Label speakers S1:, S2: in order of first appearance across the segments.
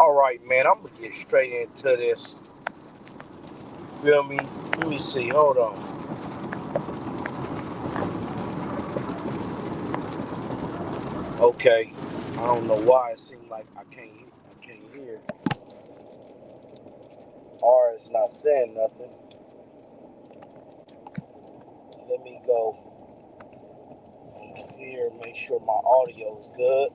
S1: All right, man. I'm gonna get straight into this. You feel me? Let me see. Hold on. Okay. I don't know why it seems like I can't. I can't hear. R is not saying nothing. Let me go here. Make sure my audio is good.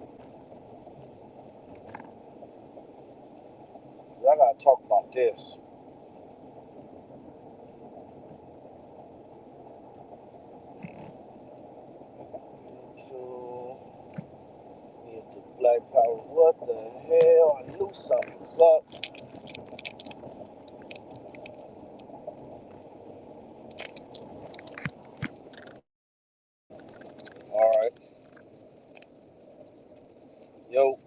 S1: I gotta talk about this. YouTube. Get the Black Power. What the hell? I knew something was up. All right. Yo.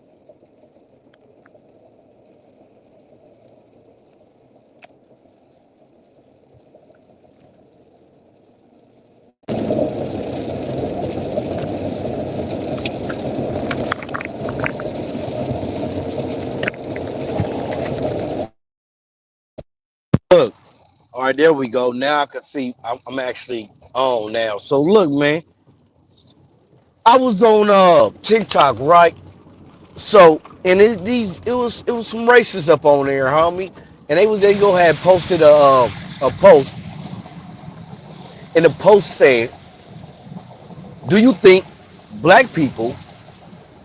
S1: Look. All right, there we go. Now I can see I'm actually on now. So look, man, I was on TikTok, right? So and it was some racists up on there, homie, and they go had posted a post, and the post said, "Do you think black people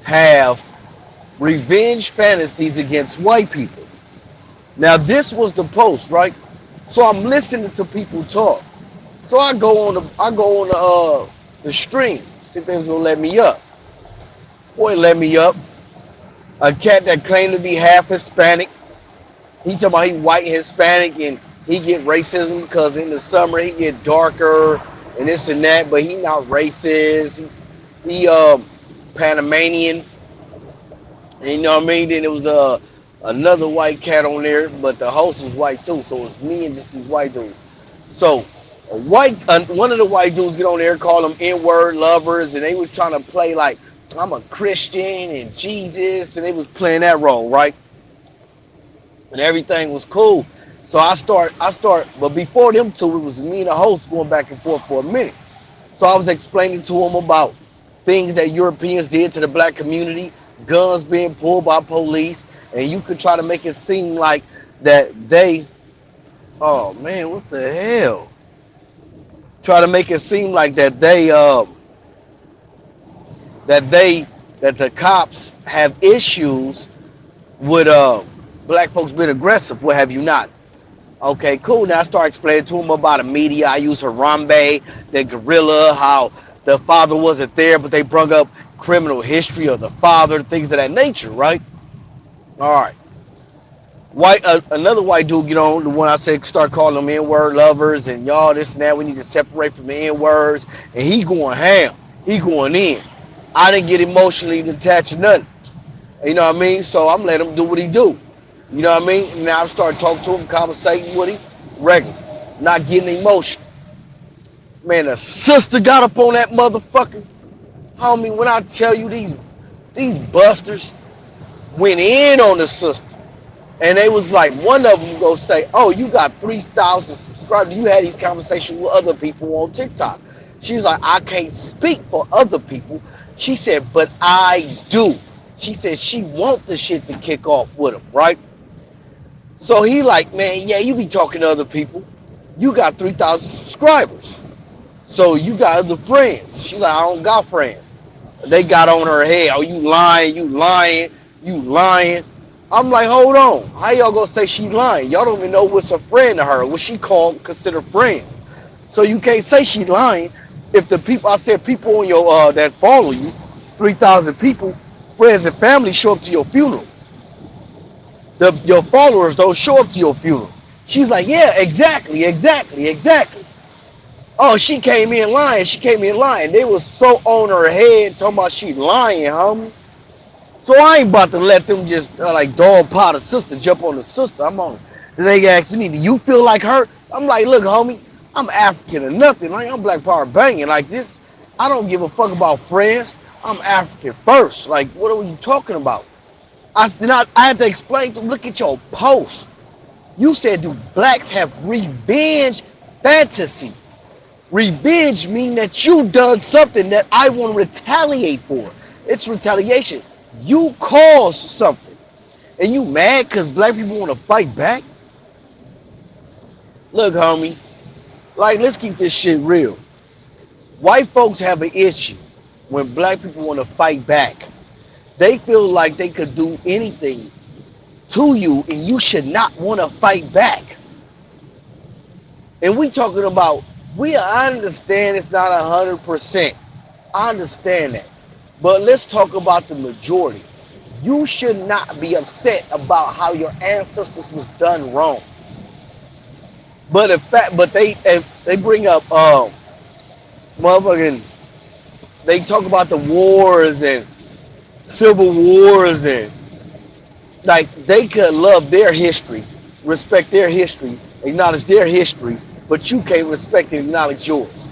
S1: have revenge fantasies against white people?" Now this was the post, right? So I'm listening to people talk. So I go on the stream. See if they was gonna let me up. Boy, let me up. A cat that claimed to be half Hispanic. He talking about he white and Hispanic and he get racism because in the summer he get darker and this and that, but he not racist. He Panamanian. And you know what I mean? Then it was another white cat on there, but the host was white too, so it's me and just these white dudes. So one of the white dudes get on there, call them N-word lovers, and they was trying to play like I'm a Christian and Jesus, and they was playing that role, right? And everything was cool. So but before them two, it was me and the host going back and forth for a minute. So I was explaining to them about things that Europeans did to the black community, guns being pulled by police, and you could try to make it seem like that they, oh man, what the hell? Try to make it seem like that they, that the cops have issues with black folks being aggressive. What have you not? Okay, cool. Now I start explaining to him about the media. I use Harambe, the gorilla, how the father wasn't there, but they brought up criminal history of the father, things of that nature, right? All right. Another white dude get on the one I said start calling them N-word lovers and y'all this and that. We need to separate from the N-words, and he going ham. He going in. I didn't get emotionally attached to nothing. You know what I mean? So I'm letting him do what he do. You know what I mean? And now I start talking to him, conversating with him, regular, not getting emotional. Man, the sister got up on that motherfucker. Homie, when I tell you these busters went in on the sister. And they was like, one of them go say, "Oh, you got 3,000 subscribers. You had these conversations with other people on TikTok." She's like, "I can't speak for other people." She said, "But I do." She said she want the shit to kick off with him, right? So he like, "Man, yeah, you be talking to other people. You got 3,000 subscribers. So you got other friends." She's like, "I don't got friends." They got on her head. "Oh, you lying, you lying, you lying." I'm like, hold on. How y'all gonna say she lying? Y'all don't even know what's a friend to her, what she consider friends. So you can't say she lying if the people, I said people on your that follow you, 3,000 people, friends and family show up to your funeral. Your followers don't show up to your funeral. She's like, yeah, exactly, exactly, exactly. Oh, she came in lying. She came in lying. They was so on her head talking about she lying, homie. So I ain't about to let them just like dog pot a sister, jump on the sister. I'm on. And they ask me, "Do you feel like her?" I'm like, "Look, homie, I'm African or nothing. Like I'm Black Power banging like this. I don't give a fuck about friends. I'm African first. Like, what are you talking about?" I had to explain to him, look at your post. You said, do blacks have revenge fantasies? Revenge mean that you done something that I want to retaliate for. It's retaliation. You caused something. And you mad because black people want to fight back? Look, homie, like, let's keep this shit real. White folks have an issue when black people want to fight back. They feel like they could do anything to you and you should not want to fight back. And we talking about, I understand it's not 100%. I understand that. But let's talk about the majority. You should not be upset about how your ancestors was done wrong. But they bring up motherfucking, they talk about the wars and civil wars, and like, they could love their history, respect their history, acknowledge their history, but you can't respect and acknowledge yours.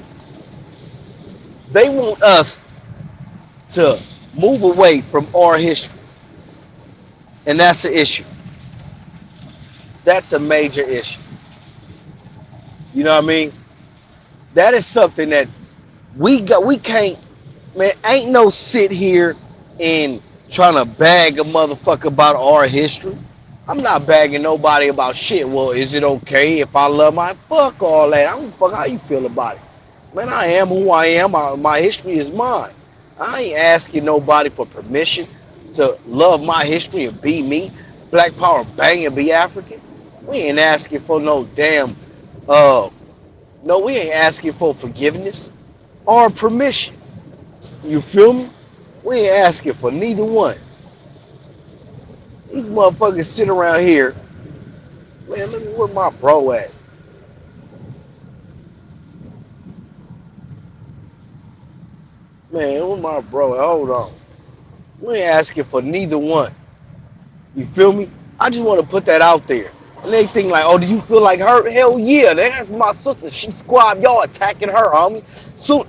S1: They want us to move away from our history. And that's the issue. That's a major issue. You know what I mean? That is something that we can't, man, ain't no sit here and trying to bag a motherfucker about our history. I'm not bagging nobody about shit. Well, is it okay if I love my, fuck all that. I don't fuck how you feel about it. Man, I am who I am. My history is mine. I ain't asking nobody for permission to love my history and be me. Black power, bang, and be African. We ain't asking for no damn, no, we ain't asking for forgiveness or permission. You feel me? We ain't asking for neither one. These motherfuckers sit around here. Man, look at where my bro at. Man, where my bro at? Hold on. We ain't asking for neither one. You feel me? I just want to put that out there. And they think like, oh, do you feel like her? Hell yeah, that's my sister. She squad, y'all attacking her, homie. Soon,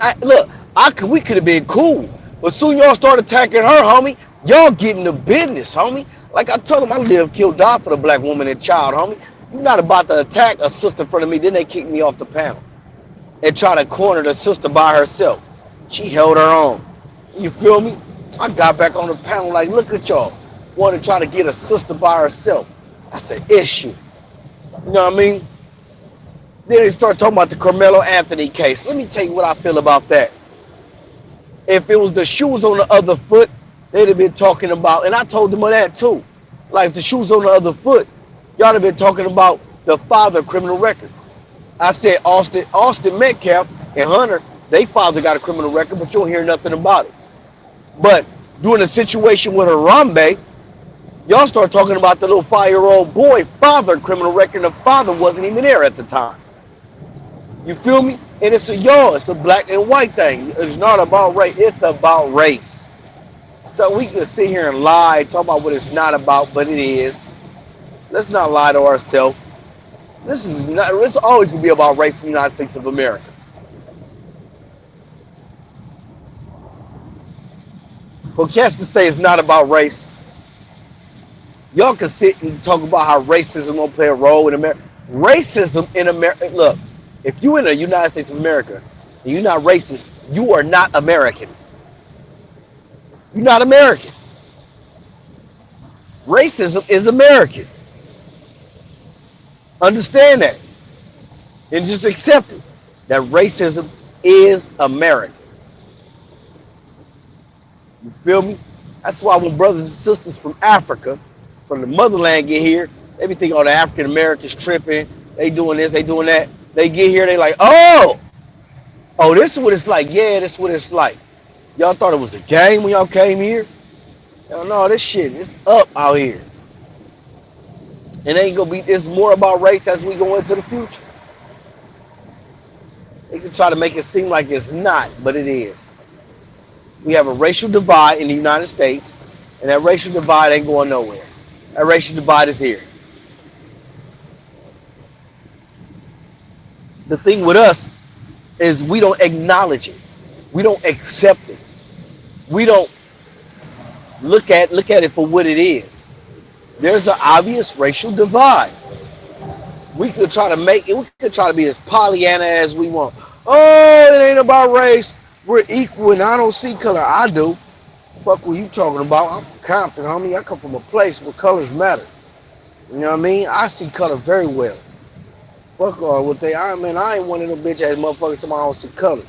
S1: we could have been cool. But soon y'all start attacking her, homie. Y'all getting the business, homie. Like I told them, I live, kill, die for the black woman and child, homie. You're not about to attack a sister in front of me. Then they kick me off the panel and try to corner the sister by herself. She held her own. You feel me? I got back on the panel like, look at y'all. Want to try to get a sister by herself. That's an issue. You know what I mean? Then they start talking about the Carmelo Anthony case. Let me tell you what I feel about that. If it was the shoes on the other foot, they'd have been talking about, and I told them of that too. Like, if the shoes on the other foot, y'all have been talking about the father criminal record. I said Austin Metcalf and Hunter, they father got a criminal record, but you don't hear nothing about it. But during the situation with Harambe, y'all start talking about the little 5-year-old boy father criminal record. The father wasn't even there at the time. You feel me? And it's a black and white thing. It's not about race. It's about race. So we can sit here and lie, talk about what it's not about, but it is. Let's not lie to ourselves. It's always gonna be about race in the United States of America. For cats to say it's not about race, y'all can sit and talk about how racism won't play a role in America. Racism in America, look, if you're in the United States of America and you're not racist, you are not American. You're not American. Racism is American. Understand that. And just accept it. That racism is American. You feel me? That's why when brothers and sisters from Africa, from the motherland get here, they be thinking, oh, the African Americans tripping, they doing this, they doing that. They get here, they like, oh, this is what it's like. Yeah, this is what it's like. Y'all thought it was a game when y'all came here? Hell no, this shit is up out here. And ain't gonna be, it's more about race as we go into the future. They can try to make it seem like it's not, but it is. We have a racial divide in the United States, and that racial divide ain't going nowhere. That racial divide is here. The thing with us is we don't acknowledge it. We don't accept it. We don't look at it for what it is. There's an obvious racial divide. We could try to make it. We could try to be as Pollyanna as we want. Oh, it ain't about race. We're equal, and I don't see color. I do. Fuck what you talking about? I'm from Compton, homie. I come from a place where colors matter. You know what I mean? I see color very well. Fuck all what they are, man. I ain't one of them bitch ass motherfuckers to my own see color.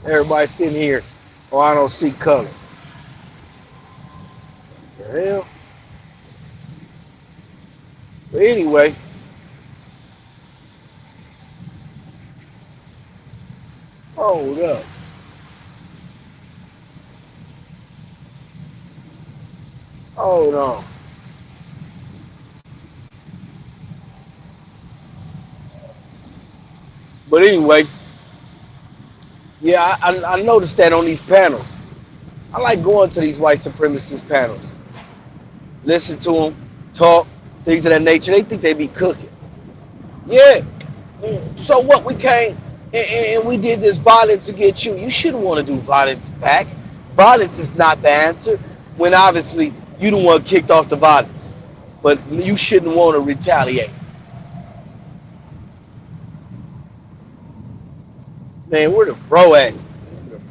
S1: Everybody sitting here, oh, I don't see color. The hell? But anyway, hold up. Hold on. But anyway, yeah, I noticed that on these panels. I like going to these white supremacist panels. Listen to them, talk, things of that nature. They think they be cooking. Yeah. So what? We came and we did this violence against you. You shouldn't want to do violence back. Violence is not the answer. When obviously you the one kicked off the violence, but you shouldn't want to retaliate. Man, where the bro at?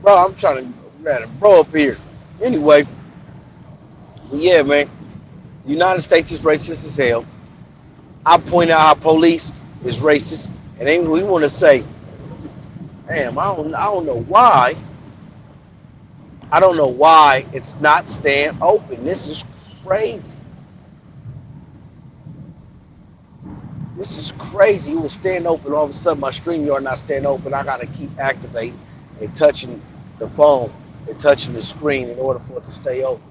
S1: Bro, I'm trying to grab a bro up here. Anyway, yeah, man. The United States is racist as hell. I point out how police is racist, and then we want to say, damn, I don't know why. I don't know why it's not staying open. This is crazy. This is crazy. It was staying open. All of a sudden, my StreamYard not staying open. I got to keep activating and touching the phone and touching the screen in order for it to stay open.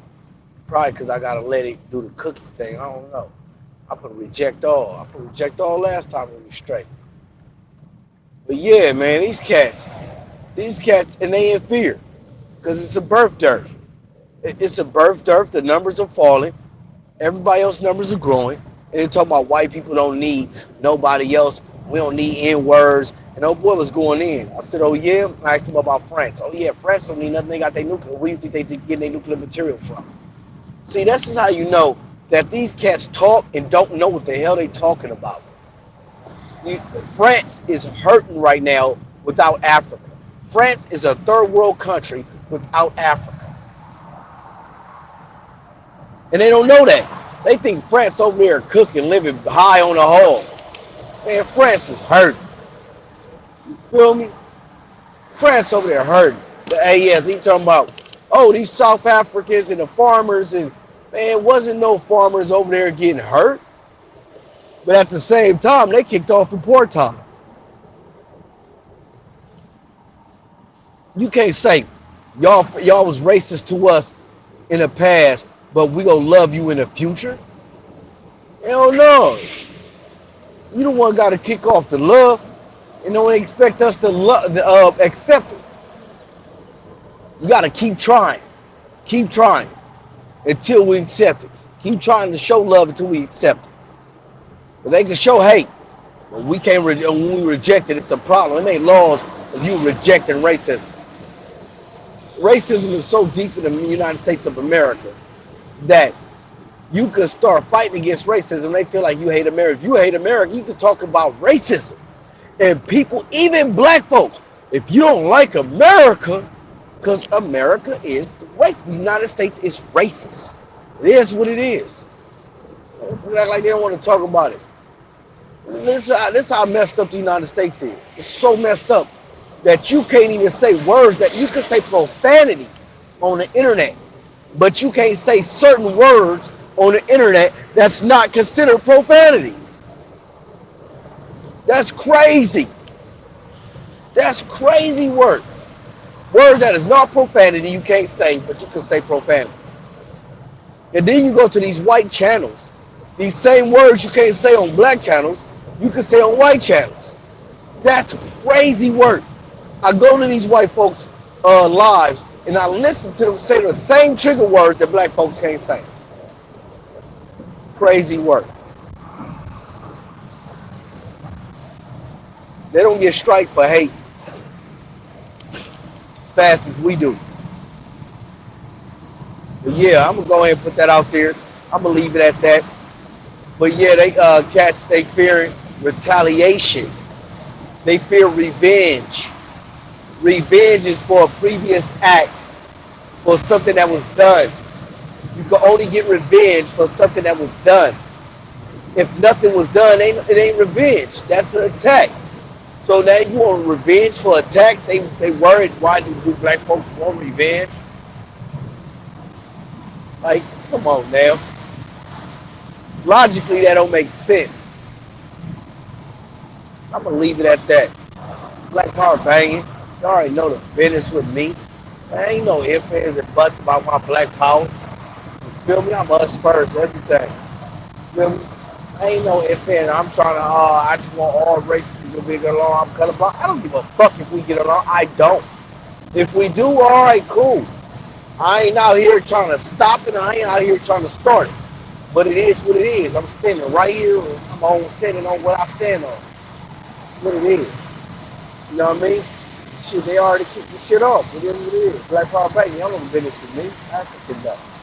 S1: Probably because I got to let it do the cookie thing. I don't know. I put reject all. I put reject all last time it was straight. But yeah, man, these cats, and they in fear because it's a birth dearth. It's a birth dearth. The numbers are falling. Everybody else's numbers are growing. And they talk about white people don't need nobody else. We don't need N-words. And oh boy was going in. I said, oh yeah? I asked him about France. Oh yeah, France don't need nothing. They got their nuclear. Where do you think they get their nuclear material from? See, this is how you know that these cats talk and don't know what the hell they talking about. France is hurting right now without Africa. France is a third world country without Africa. And they don't know that. They think France over there cooking, living high on the hog. Man, France is hurting. You feel me? France over there hurting. But hey, yeah, he talking about, oh, these South Africans and the farmers, and man, wasn't no farmers over there getting hurt. But at the same time, they kicked off report time. You can't say y'all was racist to us in the past, but we gonna love you in the future. Hell no. You the one got to kick off the love, and don't expect us to accept it. You got to keep trying until we accept it. Keep trying to show love until we accept it. But they can show hate. When we can't, when we reject it, it's a problem. It ain't laws of you rejecting racism. Racism is so deep in the United States of America that you could start fighting against racism. They feel like you hate America. If you hate America, you can talk about racism. And people, even black folks, if you don't like America, because America is racist. The United States is racist. It is what it is. People act like they don't want to talk about it. This is how messed up the United States is. It's so messed up that you can't even say words that you can say profanity on the internet, but you can't say certain words on the internet that's not considered profanity. That's crazy. That's crazy work. Words that is not profanity you can't say, but you can say profanity. And then you go to these white channels. These same words you can't say on black channels, you can say on white channels. That's crazy work. I go to these white folks' lives and I listen to them say the same trigger words that black folks can't say. Crazy work. They don't get strike for hate as fast as we do. yeah, I'm gonna go ahead and put that out there. I'm gonna leave it at that. But yeah, they cats they fear retaliation. They fear revenge. Revenge is for a previous act for something that was done. You can only get revenge for something that was done. If nothing was done, it ain't revenge. That's an attack. So now you want revenge for attack? They worried why do black folks want revenge? Like, come on now. Logically that don't make sense. I'm gonna leave it at that. Black power banging. You already know the business with me. There ain't no ifs, ands, and buts about my black power. You feel me? I'm us first, everything. You feel me? Ain't no ifs, and I'm trying to, I just want all races to get along. I'm colorblind. I don't give a fuck if we get along. I don't. If we do, all right, cool. I ain't out here trying to stop it. I ain't out here trying to start it. But it is what it is. I'm standing right here. I'm standing on what I stand on. That's what it is. You know what I mean? Shit, they already kicked the shit off. It is what it is. Black Power Bank, y'all don't business with me. That's a good enough.